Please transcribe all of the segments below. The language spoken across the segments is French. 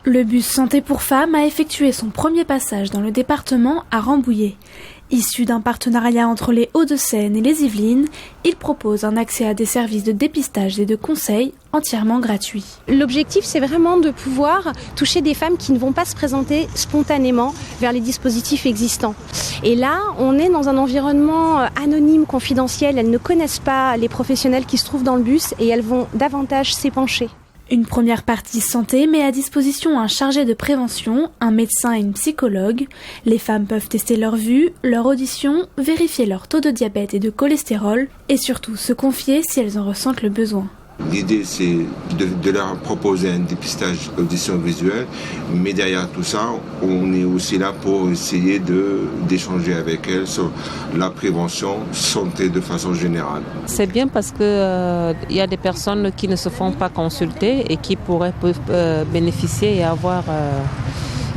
Le bus Santé pour femmes a effectué son premier passage dans le département à Rambouillet. Issu d'un partenariat entre les Hauts-de-Seine et les Yvelines, il propose un accès à des services de dépistage et de conseil entièrement gratuits. L'objectif, c'est vraiment de pouvoir toucher des femmes qui ne vont pas se présenter spontanément vers les dispositifs existants. Et là, on est dans un environnement anonyme, confidentiel. Elles ne connaissent pas les professionnels qui se trouvent dans le bus et elles vont davantage s'épancher. Une première partie santé met à disposition un chargé de prévention, un médecin et une psychologue. Les femmes peuvent tester leur vue, leur audition, vérifier leur taux de diabète et de cholestérol et surtout se confier si elles en ressentent le besoin. L'idée, c'est de leur proposer un dépistage audition visuelle, mais derrière tout ça, on est aussi là pour essayer d'échanger avec elles sur la prévention santé de façon générale. C'est bien parce que y a des personnes qui ne se font pas consulter et qui peuvent bénéficier et avoir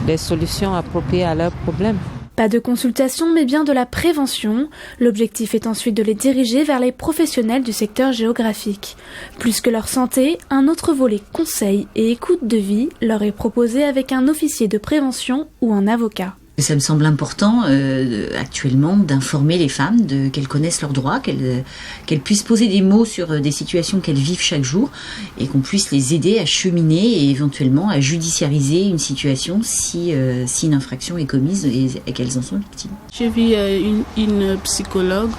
des solutions appropriées à leurs problèmes. Pas de consultation, mais bien de la prévention. L'objectif est ensuite de les diriger vers les professionnels du secteur géographique. Plus que leur santé, un autre volet conseil et écoute de vie leur est proposé avec un officier de prévention ou un avocat. Ça me semble important actuellement d'informer les femmes, qu'elles connaissent leurs droits, qu'elles puissent poser des mots sur des situations qu'elles vivent chaque jour et qu'on puisse les aider à cheminer et éventuellement à judiciariser une situation si une infraction est commise et qu'elles en sont victimes. J'ai vu une psychologue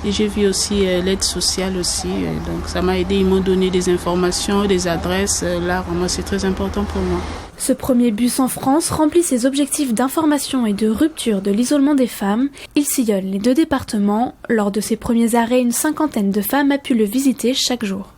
et j'ai vu aussi l'aide sociale aussi. Donc ça m'a aidé, ils m'ont donné des informations, des adresses. Là, vraiment, c'est très important pour moi. Ce premier bus en France remplit ses objectifs d'information et de rupture de l'isolement des femmes. Il sillonne les 2 départements. Lors de ses premiers arrêts, une 50aine de femmes a pu le visiter chaque jour.